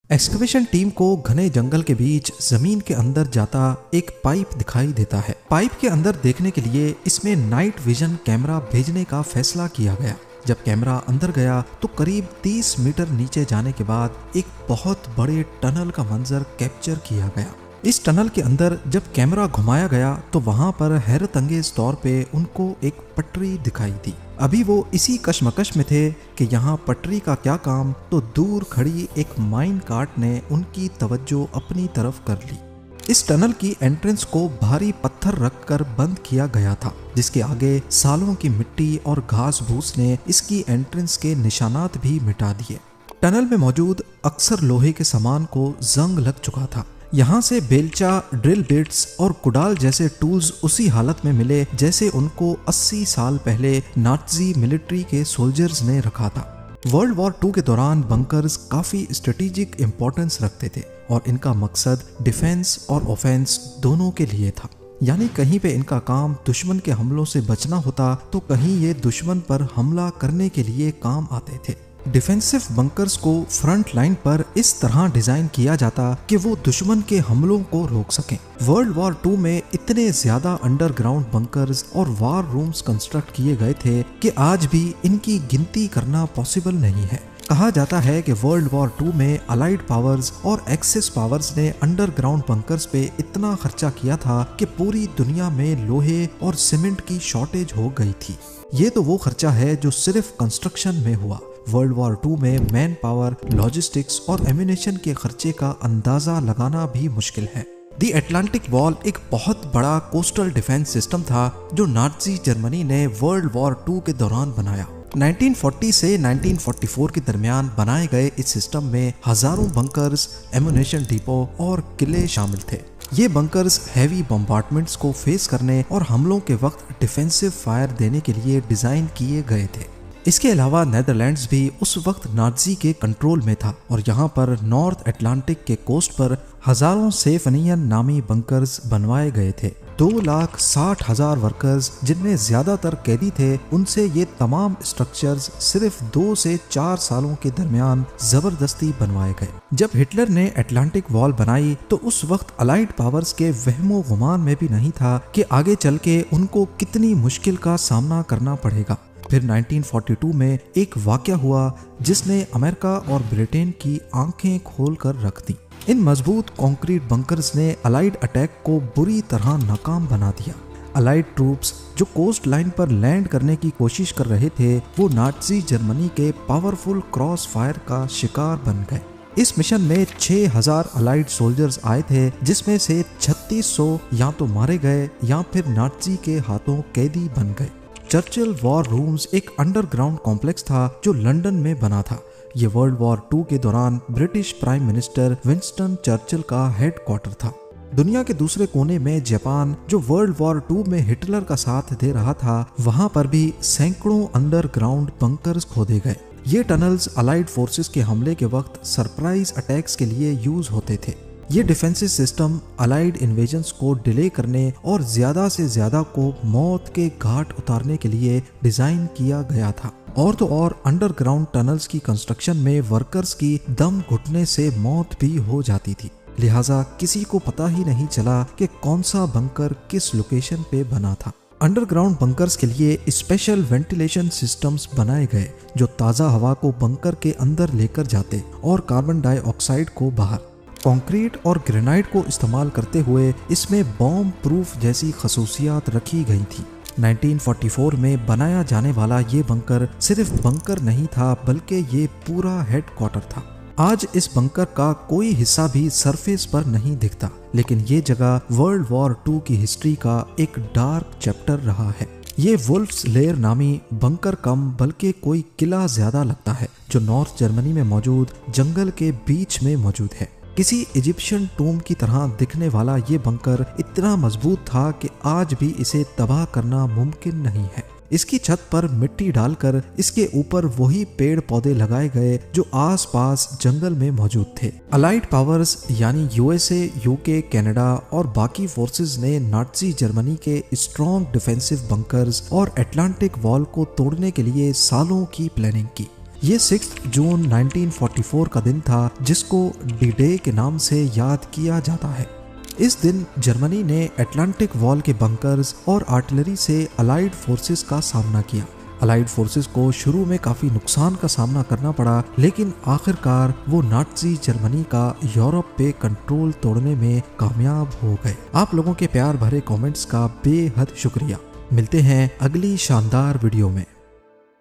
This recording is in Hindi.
एक्सकवेशन टीम को घने जंगल के बीच जमीन के अंदर जाता एक पाइप दिखाई देता है। पाइप के अंदर देखने के लिए इसमें नाइट विजन कैमरा भेजने का फैसला किया गया। जब कैमरा अंदर गया तो करीब 30 मीटर नीचे जाने के बाद एक बहुत बड़े टनल का मंजर कैप्चर किया गया। इस टनल के अंदर जब कैमरा घुमाया गया तो वहां पर हैरत अंगेज तौर पे उनको एक पटरी दिखाई दी। अभी वो इसी कश्मकश में थे कि यहाँ पटरी का क्या काम, तो दूर खड़ी एक माइन कार्ट ने उनकी तवज्जो अपनी तरफ कर ली। इस टनल की एंट्रेंस को भारी पत्थर रखकर बंद किया गया था, जिसके आगे सालों की मिट्टी और घास फूस ने इसकी एंट्रेंस के निशानात भी मिटा दिए। टनल में मौजूद अक्सर लोहे के सामान को जंग लग चुका था। यहाँ से बेलचा, ड्रिल बिट्स और कुडाल जैसे टूल्स उसी हालत में मिले जैसे उनको 80 साल पहले नाज़ी मिलिट्री के सोल्जर्स ने रखा था। वर्ल्ड वॉर 2 के दौरान बंकर्स काफी स्ट्रेटेजिक इंपॉर्टेंस रखते थे और इनका मकसद डिफेंस और ऑफेंस दोनों के लिए था। यानी कहीं पे इनका काम दुश्मन के हमलों से बचना होता तो कहीं ये दुश्मन पर हमला करने के लिए काम आते थे। डिफेंसिव बंकर्स को फ्रंट लाइन पर इस तरह डिजाइन किया जाता कि वो दुश्मन के हमलों को रोक सकें। वर्ल्ड वॉर 2 में इतने ज्यादा अंडरग्राउंड बंकर्स और वार रूम्स कंस्ट्रक्ट किए गए थे कि आज भी इनकी गिनती करना पॉसिबल नहीं है। कहा जाता है कि वर्ल्ड वॉर 2 में अलाइड पावर्स और एक्सिस पावर्स ने अंडरग्राउंड बंकर्स पे इतना खर्चा किया था कि पूरी दुनिया में लोहे और सीमेंट की शॉर्टेज हो गई थी। ये तो वो खर्चा है जो सिर्फ कंस्ट्रक्शन में हुआ। वर्ल्ड वॉर 2 में मैन पावर, लॉजिस्टिक्स और एम्यूनेशन के खर्चे का अंदाजा लगाना भी मुश्किल है। दी अटलांटिक वॉल एक बहुत बड़ा कोस्टल डिफेंस सिस्टम था जो नाज़ी जर्मनी ने वर्ल्ड वॉर 2 के दौरान बनाया। 1940 से 1944 के दरमियान बनाए गए इस सिस्टम में हजारों बंकर्स, एम्यूनेशन डिपो और किले शामिल थे। ये बंकर्स हैवी बम्बार्डमेंट्स को फेस करने और हमलों के वक्त डिफेंसिव फायर देने के लिए डिजाइन किए गए थे। इसके अलावा नेदरलैंड्स भी उस वक्त नाज़ी के कंट्रोल में था और यहाँ पर नॉर्थ अटलांटिक के कोस्ट पर हजारों सेफनियन नामी बंकर्स बनवाए गए थे। 2,60,000 वर्कर्स, जिनमें ज्यादातर कैदी थे, उनसे ये तमाम स्ट्रक्चर्स सिर्फ 2 से 4 सालों के दरमियान जबरदस्ती बनवाए गए। जब हिटलर ने अटलांटिक वॉल बनाई तो उस वक्त अलाइड पावर्स के वहमो गुमान में भी नहीं था कि आगे चल के उनको कितनी मुश्किल का सामना करना पड़ेगा। फिर 1942 में एक वाकया हुआ जिसने अमेरिका और ब्रिटेन की आंखें खोल कर रख दी। इन मजबूत कंक्रीट बंकर्स ने अलाइड अटैक को बुरी तरह नाकाम बना दिया। अलाइड ट्रूप्स जो कोस्ट लाइन पर लैंड करने की कोशिश कर रहे थे, वो नाज़ी जर्मनी के पावरफुल क्रॉस फायर का शिकार बन गए। इस मिशन में 6,000 अलाइड सोल्जर्स आए थे, जिसमें से 3600 या तो मारे गए या फिर नाज़ी के हाथों कैदी बन गए। चर्चिल वॉर रूम्स एक अंडरग्राउंड कॉम्प्लेक्स था जो लंदन में बना था। ये वर्ल्ड वॉर 2 के दौरान British prime minister Winston Churchill का हेडक्वार्टर था। दुनिया के दूसरे कोने में जापान, जो वर्ल्ड वॉर 2 में हिटलर का साथ दे रहा था, वहां पर भी सैकड़ों अंडरग्राउंड बंकर्स खोदे गए। ये टनल्स अलाइड फोर्सेस के हमले के वक्त सरप्राइज अटैक्स के लिए यूज होते थे। ये डिफेंसिव सिस्टम अलाइड इन्वेजन्स को डिले करने और ज्यादा से ज्यादा को मौत के घाट उतारने के लिए डिजाइन किया गया था। और तो और अंडरग्राउंड टनल्स की कंस्ट्रक्शन में वर्कर्स की दम घुटने से मौत भी हो जाती थी, लिहाजा किसी को पता ही नहीं चला कि कौन सा बंकर किस लोकेशन पे बना था। अंडरग्राउंड बंकर्स के लिए स्पेशल वेंटिलेशन सिस्टम्स बनाए गए जो ताज़ा हवा को बंकर के अंदर लेकर जाते और कार्बन डाइऑक्साइड को बाहर। कंक्रीट और ग्रेनाइट को इस्तेमाल करते हुए इसमें बॉम्ब प्रूफ जैसी खसूसियात रखी गई थी। 1944 में बनाया जाने वाला ये बंकर सिर्फ बंकर नहीं था, बल्कि ये पूरा हेडक्वार्टर था। आज इस बंकर का कोई हिस्सा भी सरफेस पर नहीं दिखता, लेकिन ये जगह वर्ल्ड वॉर 2 की हिस्ट्री का एक डार्क चैप्टर रहा है। ये वुल्फ्स लेयर नामी बंकर कम बल्कि कोई किला ज्यादा लगता है, जो नॉर्थ जर्मनी में मौजूद जंगल के बीच में मौजूद है। किसी इजिप्शियन टूम की तरह दिखने वाला ये बंकर इतना मजबूत था कि आज भी इसे तबाह करना मुमकिन नहीं है। इसकी छत पर मिट्टी डालकर इसके ऊपर वही पेड़ पौधे लगाए गए जो आसपास जंगल में मौजूद थे। अलाइड पावर्स यानी यूएसए, यूके, कनाडा और बाकी फोर्सेस ने नाज़ी जर्मनी के स्ट्रॉन्ग डिफेंसिव बंकर्स और अटलांटिक वॉल को तोड़ने के लिए सालों की प्लानिंग की। ये 6 जून 1944 का दिन था जिसको डी डे के नाम से याद किया जाता है। इस दिन जर्मनी ने अटलांटिक वॉल के बंकर्स और आर्टिलरी से अलाइड फोर्सेस का सामना किया। अलाइड फोर्सेस को शुरू में काफी नुकसान का सामना करना पड़ा, लेकिन आखिरकार वो नाज़ी जर्मनी का यूरोप पे कंट्रोल तोड़ने में कामयाब हो गए। आप लोगों के प्यार भरे कमेंट्स का बेहद शुक्रिया। मिलते हैं अगली शानदार वीडियो में।